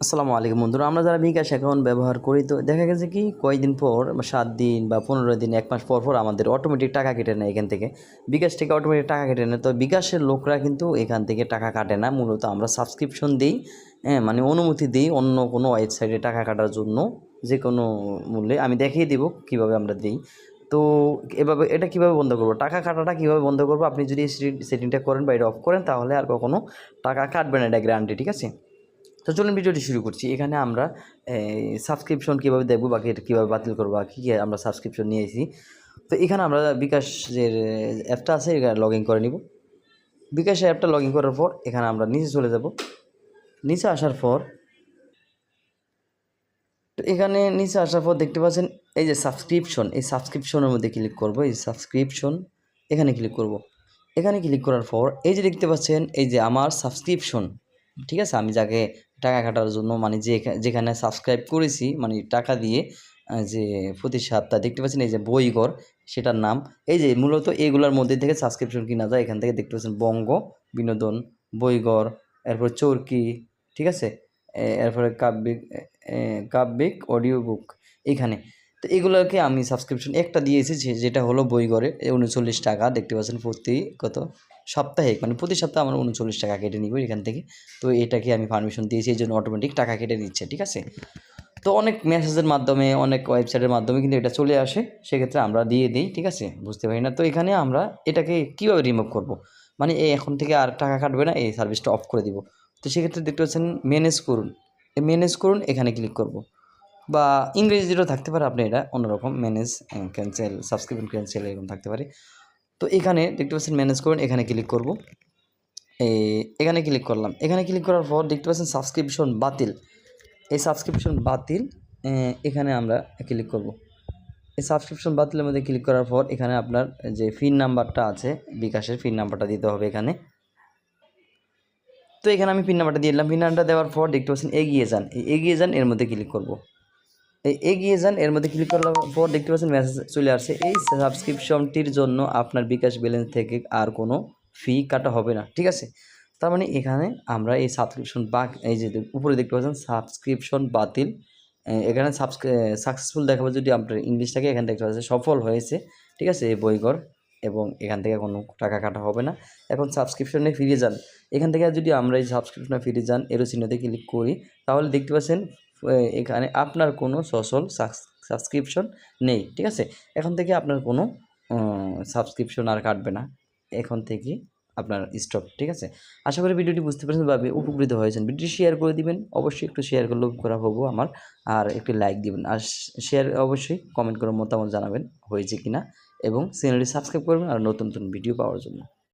আসসালামু আলাইকুম বন্ধুরা, আমরা যারা বিকাশ অ্যাকাউন্ট ব্যবহার করি তো দেখা গেছে কি কয়েকদিন পর 7 দিন বা 15 দিন 1 মাস পর পর আমাদের অটোমেটিক টাকা কেটে নেয় এখান থেকে। বিকাশ থেকে অটোমেটিক টাকা কেটে নেয়। তো বিকাশের লোকরা কিন্তু এখান থেকে টাকা কাটে না, মূলত আমরা সাবস্ক্রিপশন দিই, মানে অনুমতি দিই অন্য কোনো ওয়েবসাইটে টাকা কাটার জন্য যে কোনো মূল্যে। আমি দেখিয়ে দিব কীভাবে আমরা দিই। তো এভাবে এটা কীভাবে বন্ধ করব, টাকা কাটাটা কীভাবে বন্ধ করব, আপনি যদি এই সেটিংটা করেন বা এটা অফ করেন তাহলে আর কখনও টাকা কাটবে না, এটা গ্যারান্টি। ঠিক আছে, তো চলুন ভিডিওটি শুরু করছি। এখানে আমরা সাবস্ক্রিপশন কীভাবে দেখব বা এটা কীভাবে বাতিল করবো বা কী আমরা সাবস্ক্রিপশন নিয়েছি। তো এখানে আমরা বিকাশের অ্যাপটা আছে, এটা লগ ইন করে নিব। বিকাশের অ্যাপটা লগ ইন করার পর এখানে আমরা নিচে চলে যাব। নিচে আসার পর তো এখানে নিচে আসার পর দেখতে পাচ্ছেন এই যে সাবস্ক্রিপশন, এই সাবস্ক্রিপশনের মধ্যে ক্লিক করব। এই সাবস্ক্রিপশন এখানে ক্লিক করব। এখানে ক্লিক করার পর এই যে দেখতে পাচ্ছেন এই যে আমার সাবস্ক্রিপশন, ঠিক আছে, আমি যাকে টাকা কাটার জন্য মানে যেখানে সাবস্ক্রাইব করেছি মানে টাকা দিয়ে, যে প্রতি সপ্তাহে দেখতে পাচ্ছেন এই যে বইঘর, সেটার নাম। এই যে মূলত এইগুলোর মধ্যে থেকে সাবস্ক্রিপশন কিনা যায়। এখান থেকে দেখতে পাচ্ছেন বঙ্গ বিনোদন, বইঘর, এরপর চরকি, ঠিক আছে, এরপরে কাব্যিক অডিও বুক এইখানে। তো এগুলোকে আমি সাবস্ক্রিপশন একটা দিয়েছি যেটা হলো বইঘরে 39 টাকা। দেখতে পাচ্ছেন প্রতি সাপ্তাহিক মানে প্রতি সপ্তাহে আমার 39 টাকা কেটে নিব এখান থেকে। তো এটাকে আমি পারমিশন দিয়েছি, এই জন্য অটোমেটিক টাকা কেটে নিচ্ছে। ঠিক আছে, তো অনেক মেসেজের মাধ্যমে অনেক ওয়েবসাইটের মাধ্যমে কিন্তু এটা চলে আসে, সেক্ষেত্রে আমরা দিয়ে দিই। ঠিক আছে, বুঝতে পারি না। তো এখানে আমরা এটাকে কীভাবে রিমুভ করব, মানে এখন থেকে আর টাকা কাটবে না, এই সার্ভিসটা অফ করে দিব। তো সেক্ষেত্রে দেখতে পাচ্ছেন ম্যানেজ করুন, এই ম্যানেজ করুন এখানে ক্লিক করব, বা ইংরেজিরও থাকতে পারে, আপনি এটা অন্যরকম ম্যানেজ ক্যান্সেল সাবস্ক্রিপশন ক্যান্সেল এরকম থাকতে পারে। তো এখানে দেখতে পাচ্ছেন ম্যানেজ করুন, এখানে ক্লিক করব। এখানে ক্লিক করলাম। এখানে ক্লিক করার পর দেখতে পাচ্ছেন সাবস্ক্রিপশন বাতিল। এই সাবস্ক্রিপশন বাতিল এখানে আমরা ক্লিক করব। এই সাবস্ক্রিপশন বাতিলের মধ্যে ক্লিক করার পর এখানে আপনার যে পিন নাম্বারটা আছে বিকাশের পিন নাম্বারটা দিতে হবে এখানে। তো এখানে আমি পিন নাম্বারটা দিয়ে দিলাম। পিন নাম্বারটা দেওয়ার পর দেখতে পাচ্ছেন এগিয়ে যান, এগিয়ে যান এর মধ্যে ক্লিক করব। এগিয়ে যান এর মধ্যে ক্লিক করার পর দেখতে পাচ্ছেন মেসেজ চলে আসছে, এই সাবস্ক্রিপশনটির জন্য আপনার বিকাশ ব্যালেন্স থেকে আর কোনো ফি কাটা হবে না। ঠিক আছে, তার মানে এখানে আমরা এই সাবস্ক্রিপশন বা এই যে উপরে দেখতে পাচ্ছেন সাবস্ক্রিপশন বাতিল, এখানে সাকসেসফুল দেখাবে যদি আপনার ইংলিশ থাকে, এখানে দেখতে পাচ্ছেন সফল হয়েছে। ঠিক আছে, এই বইঘর, এবং এখান থেকে কোনো টাকা কাটা হবে না। এখন সাবস্ক্রিপশনে ফিরে যান। এখান থেকে যদি আমরা এই সাবস্ক্রিপশনে ফিরে যান এরো চিহ্নতে ক্লিক করি, তাহলে দেখতে পাচ্ছেন এখানে আপনার কোনো সচল সাবস্ক্রিপশন নেই। ঠিক আছে, এখন থেকে আপনার কোনো সাবস্ক্রিপশন আর কাটবে না, এখন থেকে আপনার স্টপ। ঠিক আছে, আশা করি ভিডিওটি বুঝতে পেরেছেন বা উপকৃত হয়েছেন। ভিডিওটি শেয়ার করে দিবেন, অবশ্যই একটু শেয়ার করলে করা হবো আমার, আর একটি লাইক দিবেন, আর শেয়ার অবশ্যই কমেন্ট করে মতামত জানাবেন হয়েছে কিনা, এবং চ্যানেলটি সাবস্ক্রাইব করবেন আর নতুন নতুন ভিডিও পাওয়ার জন্য।